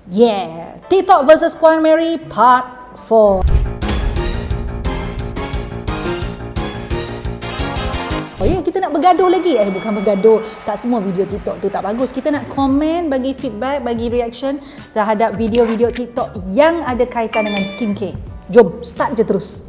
Yeah, TikTok versus Puan Mary Part 4. Oh ya, kita nak bergaduh lagi. Bukan bergaduh. Tak semua video TikTok tu tak bagus. Kita nak komen, bagi feedback, bagi reaction terhadap video-video TikTok yang ada kaitan dengan skincare. Jom, start je terus.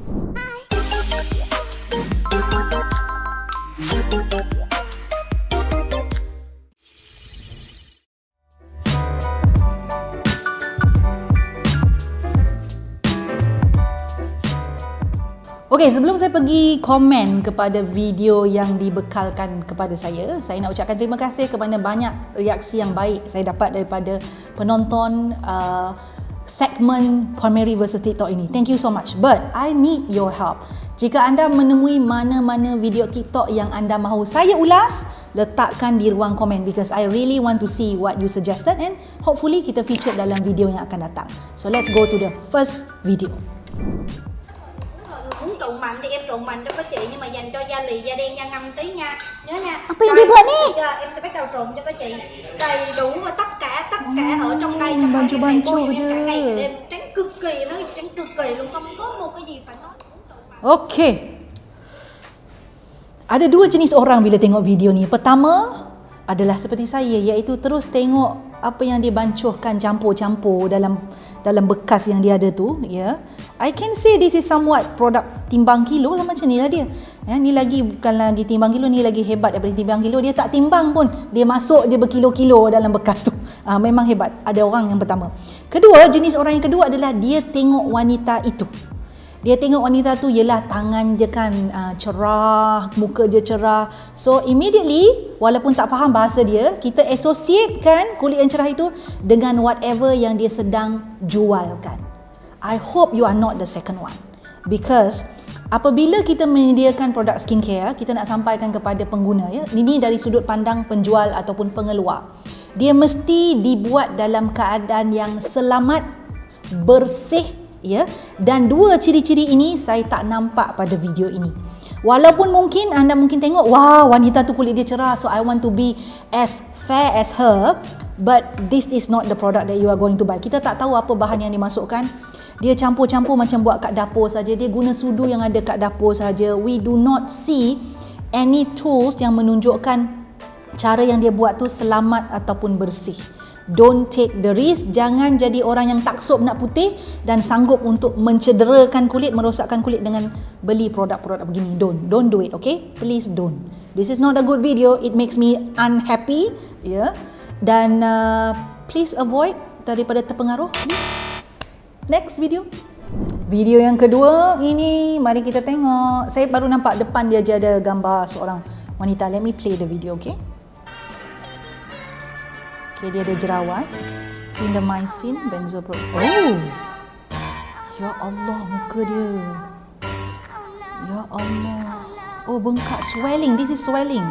Okey, sebelum saya pergi komen kepada video yang dibekalkan kepada saya nak ucapkan terima kasih kepada banyak reaksi yang baik saya dapat daripada penonton segmen Puan Mary vs TikTok ini. Thank you so much. But I need your help. Jika anda menemui mana-mana video TikTok yang anda mahu saya ulas, letakkan di ruang komen because I really want to see what you suggested and hopefully kita feature dalam video yang akan datang. So let's go to the first video. Trộn mạnh thì em trộn mạnh cho các chị, nhưng mà dành cho da lì da đen da ngâm tí nha, nhớ nha. Apa yang dia buat ni? Em sẽ bắt đầu trộn cho các chị đầy đủ và tất cả ở trong đây, trong bancu em je. cả ngày đêm trắng cực kỳ, nó trắng cực kỳ luôn, không có một cái gì phải nói. Okey. Ada dua jenis orang bila tengok video ni. Pertama adalah seperti saya, iaitu terus tengok apa yang dia bancuhkan campur-campur dalam bekas yang dia ada tu, ya. I can say this is somewhat produk timbang kilo lah, macam ni lah dia. Ya, ni lagi bukan lagi timbang kilo, ni lagi hebat daripada timbang kilo. Dia tak timbang pun, dia masuk je berkilo-kilo dalam bekas tu. Memang hebat. Ada orang yang pertama. Kedua, jenis orang yang kedua adalah dia tengok wanita itu. Dia tengok wanita tu ialah tangan dia kan cerah, muka dia cerah. So immediately, walaupun tak faham bahasa dia, kita associatekan kulit yang cerah itu dengan whatever yang dia sedang jualkan. I hope you are not the second one. Because apabila kita menyediakan produk skincare, kita nak sampaikan kepada pengguna, ya. Ini dari sudut pandang penjual ataupun pengeluar. Dia mesti dibuat dalam keadaan yang selamat, bersih, ya, dan dua ciri-ciri ini saya tak nampak pada video ini. Walaupun anda mungkin tengok, wah, wanita tu kulit dia cerah, so I want to be as fair as her, but this is not the product that you are going to buy. Kita tak tahu apa bahan yang dimasukkan. Dia campur-campur macam buat kat dapur saja. Dia guna sudu yang ada kat dapur saja. We do not see any tools yang menunjukkan cara yang dia buat tu selamat ataupun bersih. Don't take the risk. Jangan jadi orang yang taksub nak putih dan sanggup untuk mencederakan kulit, merosakkan kulit dengan beli produk-produk begini. Don't do it, okay? Please don't. This is not a good video. It makes me unhappy, yeah. Dan please avoid daripada terpengaruh. Next video. Video yang kedua ini, mari kita tengok. Saya baru nampak depan dia je ada gambar seorang wanita. Let me play the video, okay? Okay, dia ada jerawat, clindamycin, benzoprol. Oh, ya Allah, muka dia. Ya Allah. Oh, bengkak, swelling. This is swelling.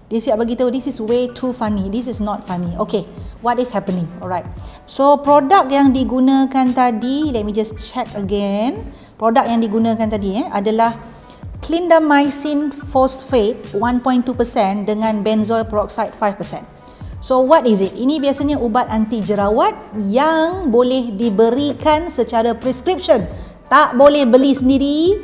Dia siap bagi tahu, this is way too funny. This is not funny. Okay, what is happening? Alright. So, produk yang digunakan tadi, let me just check again. Produk yang digunakan tadi adalah clindamycin phosphate 1.2% dengan benzoyl peroxide 5%. So what is it? Ini biasanya ubat anti jerawat yang boleh diberikan secara prescription. Tak boleh beli sendiri,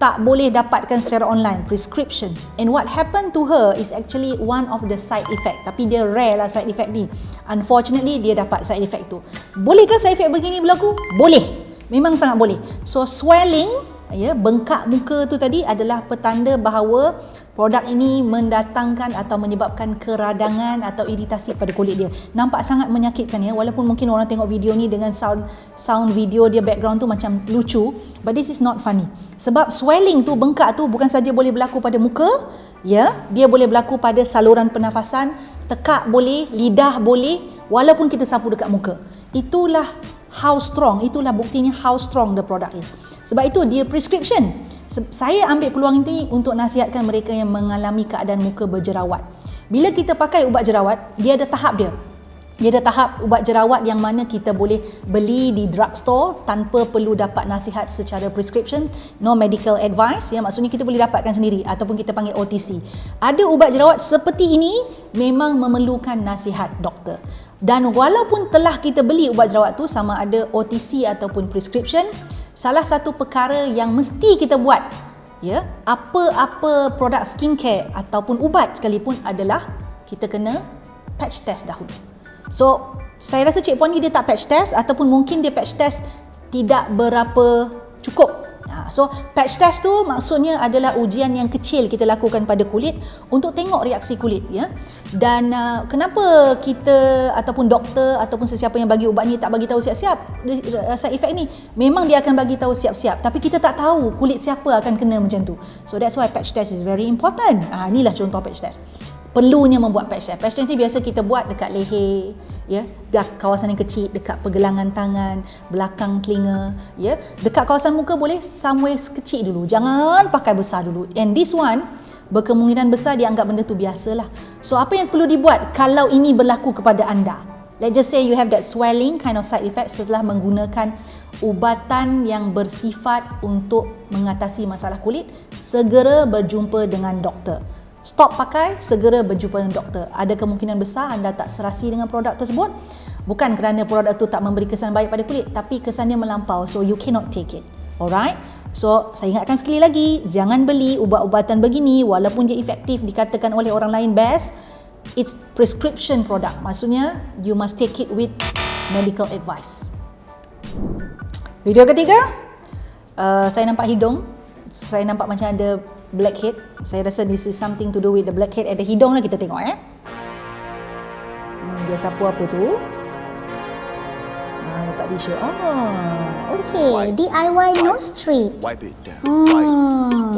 tak boleh dapatkan secara online, prescription. And what happened to her is actually one of the side effect. Tapi dia rare lah side effect ni. Unfortunately, dia dapat side effect tu. Bolehkah side effect begini berlaku? Boleh. Memang sangat boleh. So swelling, ya, bengkak muka tu tadi adalah petanda bahawa produk ini mendatangkan atau menyebabkan keradangan atau iritasi pada kulit dia. Nampak sangat menyakitkan, ya, walaupun mungkin orang tengok video ni dengan sound video dia background tu macam lucu, but this is not funny. Sebab swelling tu, bengkak tu bukan saja boleh berlaku pada muka, ya, dia boleh berlaku pada saluran pernafasan, tekak boleh, lidah boleh, walaupun kita sapu dekat muka. Itulah how strong, itulah buktinya how strong the product is. Sebab itu dia prescription. Saya ambil peluang ini untuk nasihatkan mereka yang mengalami keadaan muka berjerawat. Bila kita pakai ubat jerawat, dia ada tahap dia. Dia ada tahap ubat jerawat yang mana kita boleh beli di drugstore tanpa perlu dapat nasihat secara prescription, no medical advice, ya, maksudnya kita boleh dapatkan sendiri ataupun kita panggil OTC. Ada ubat jerawat seperti ini memang memerlukan nasihat doktor. Dan walaupun telah kita beli ubat jerawat tu, sama ada OTC ataupun prescription, salah satu perkara yang mesti kita buat, ya, apa-apa produk skincare ataupun ubat sekalipun adalah kita kena patch test dahulu. So, saya rasa Cik Puan ni dia tak patch test, ataupun mungkin dia patch test tidak berapa cukup. So patch test tu maksudnya adalah ujian yang kecil kita lakukan pada kulit untuk tengok reaksi kulit, ya. Dan kenapa kita ataupun doktor ataupun sesiapa yang bagi ubat ni tak bagi tahu siap-siap side effect ni? Memang dia akan bagi tahu siap-siap, tapi kita tak tahu kulit siapa akan kena macam tu. So that's why patch test is very important. Inilah contoh patch test. Perlunya membuat patch test. Patch test ni biasa kita buat dekat leher, ya, kawasan yang kecil, dekat pergelangan tangan, belakang telinga, ya. Dekat kawasan muka boleh somewhere kecil dulu. Jangan pakai besar dulu. And this one berkemungkinan besar dianggap benda tu biasalah. So apa yang perlu dibuat kalau ini berlaku kepada anda? Let's just say you have that swelling kind of side effect setelah menggunakan ubatan yang bersifat untuk mengatasi masalah kulit, segera berjumpa dengan doktor. Stop pakai, segera berjumpa dengan doktor. Ada kemungkinan besar anda tak serasi dengan produk tersebut, bukan kerana produk itu tak memberi kesan baik pada kulit, tapi kesannya melampau, so you cannot take it. Alright? So, saya ingatkan sekali lagi, jangan beli ubat-ubatan begini walaupun dia efektif, dikatakan oleh orang lain best. It's prescription product. Maksudnya, you must take it with medical advice. Video ketiga, saya nampak hidung. Saya nampak macam ada blackhead. Saya rasa this is something to do with the blackhead. Ada hidung lah, kita tengok dia sapu apa tu? Letak tisu. Okay, DIY nose strip. Wipe it down.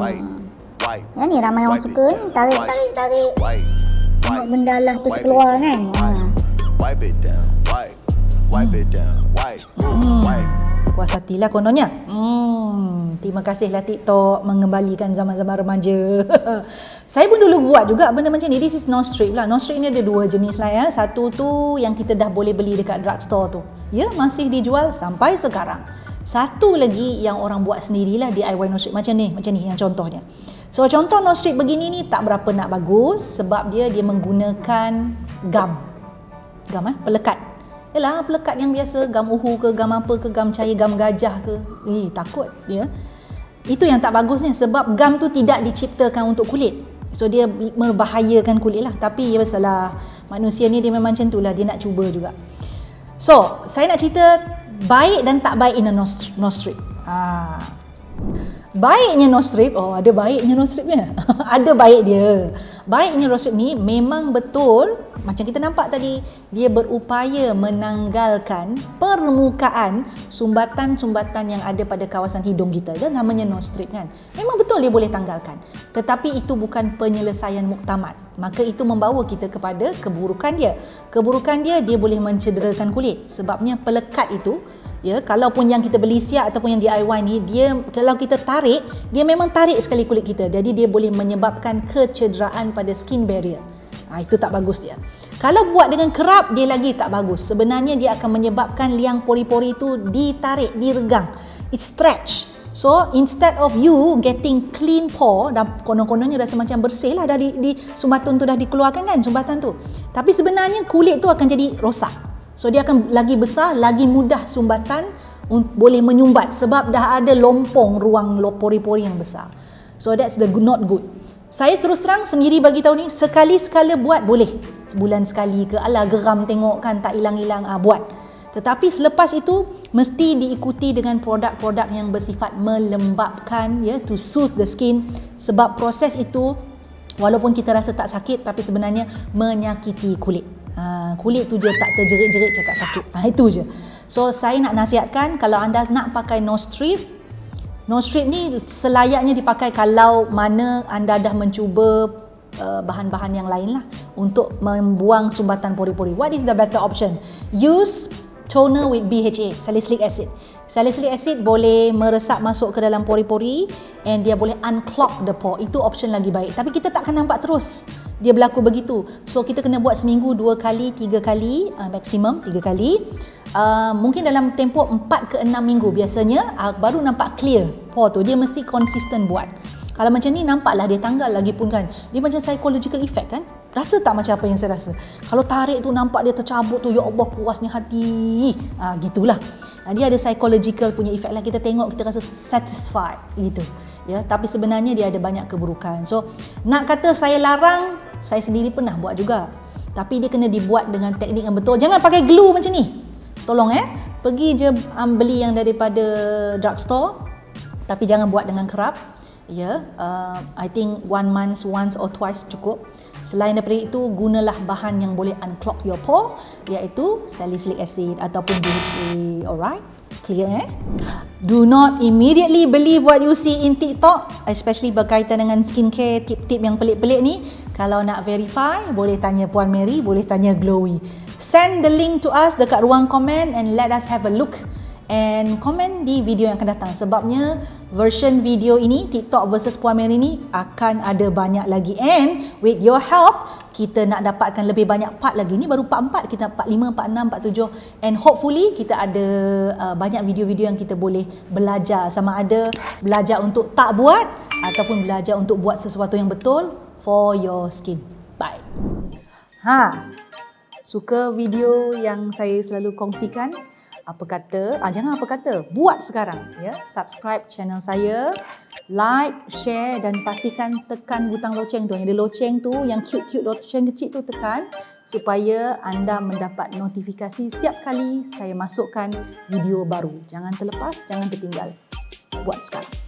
Ya, ni ramai orang suka ni, tarik. Tengok benda lah tu terkeluar kan. Wipe it down. Wipe it down. Wipe. Puas hatilah kononnya. Terima kasihlah TikTok mengembalikan zaman-zaman remaja. Saya pun dulu buat juga benda macam ni. This is nose strip lah. Nose strip ni ada dua jenis lah, ya. Satu tu yang kita dah boleh beli dekat drugstore tu. Ya, masih dijual sampai sekarang. Satu lagi yang orang buat sendirilah, DIY nose strip macam ni yang contohnya. So contoh nose strip begini ni tak berapa nak bagus sebab dia menggunakan gam, pelekat. Yalah, pelekat yang biasa, gam uhu ke, gam apa ke, gam cair, gam gajah ke. Takut, ya. Itu yang tak bagusnya sebab gam tu tidak diciptakan untuk kulit. So dia membahayakan kulit lah. Tapi ya biasalah, manusia ni dia memang macam tu lah, dia nak cuba juga. So, saya nak cerita baik dan tak baiknya nose strip. Baiknya nose strip, ada baiknya nose stripnya. Ada baik dia. Baiknya nose strip ni memang betul, macam kita nampak tadi, dia berupaya menanggalkan permukaan sumbatan-sumbatan yang ada pada kawasan hidung kita. Dan namanya nose strip kan. Memang betul dia boleh tanggalkan. Tetapi itu bukan penyelesaian muktamad. Maka itu membawa kita kepada keburukan dia. Keburukan dia boleh mencederakan kulit. Sebabnya pelekat itu, ya, kalaupun yang kita beli siap ataupun yang DIY ni, dia kalau kita tarik, dia memang tarik sekali kulit kita. Jadi dia boleh menyebabkan kecederaan pada skin barrier. Itu tak bagus dia. Kalau buat dengan kerap, dia lagi tak bagus. Sebenarnya dia akan menyebabkan liang pori-pori itu ditarik, diregang. It stretch. So instead of you getting clean pore, dan konon-kononnya rasa macam bersih lah, dah di sumbatan tu dah dikeluarkan kan, sumbatan tu. Tapi sebenarnya kulit tu akan jadi rosak. So dia akan lagi besar, lagi mudah sumbatan boleh menyumbat sebab dah ada lompong ruang pori-pori yang besar. So that's the not good. Saya terus terang sendiri bagi tahu ni, sekali-sekala buat boleh. Sebulan sekali ke, alah geram tengok kan tak hilang-hilang, buat. Tetapi selepas itu mesti diikuti dengan produk-produk yang bersifat melembapkan, ya, to soothe the skin, sebab proses itu walaupun kita rasa tak sakit tapi sebenarnya menyakiti kulit. Kulit tu dia tak terjerit-jerit cakap sakit. Itu je. So saya nak nasihatkan, kalau anda nak pakai nose strip ni selayaknya dipakai kalau mana anda dah mencuba bahan-bahan yang lain lah untuk membuang sumbatan pori-pori. What is the better option? Use toner with BHA, salicylic acid. Salicylic acid boleh meresap masuk ke dalam pori-pori and dia boleh unclog the pore. Itu option lagi baik. Tapi kita tak akan nampak terus dia berlaku begitu. So kita kena buat seminggu 2 kali, 3 kali, maksimum 3 kali. Mungkin dalam tempoh 4 ke 6 minggu biasanya baru nampak clear pore tu. Dia mesti konsisten buat. Kalau macam ni nampaklah dia tanggal lagi pun kan. Dia macam psychological effect kan. Rasa tak macam apa yang saya rasa? Kalau tarik tu nampak dia tercabut tu, ya Allah puasnya hati. Gitulah. Dia ada psychological punya effect lah. Kita tengok kita rasa satisfied gitu. Ya, tapi sebenarnya dia ada banyak keburukan. So, nak kata saya larang, saya sendiri pernah buat juga. Tapi dia kena dibuat dengan teknik yang betul. Jangan pakai glue macam ni. Tolong pergi je beli yang daripada drugstore, tapi jangan buat dengan kerap. I think 1 month once or twice cukup. Selain daripada itu, gunalah bahan yang boleh unclog your pore, iaitu salicylic acid ataupun BHA. Alright? Clear Do not immediately believe what you see in TikTok, especially berkaitan dengan skincare, tip-tip yang pelik-pelik ni. Kalau nak verify, boleh tanya Puan Mary, boleh tanya Glowy. Send the link to us dekat ruang komen and let us have a look and komen di video yang akan datang. Sebabnya version video ini, TikTok versus Puan Mary ni akan ada banyak lagi. And with your help, kita nak dapatkan lebih banyak part lagi. Ni baru part 4, kita part 5, part 6, part 7. And hopefully kita ada banyak video-video yang kita boleh belajar. Sama ada belajar untuk tak buat ataupun belajar untuk buat sesuatu yang betul for your skin. Bye. Suka video yang saya selalu kongsikan? Apa kata, jangan apa kata, buat sekarang ya. Subscribe channel saya, like, share dan pastikan tekan butang loceng tu. Yang ada loceng tu, yang cute-cute loceng kecil tu tekan supaya anda mendapat notifikasi setiap kali saya masukkan video baru. Jangan terlepas, jangan tertinggal. Buat sekarang.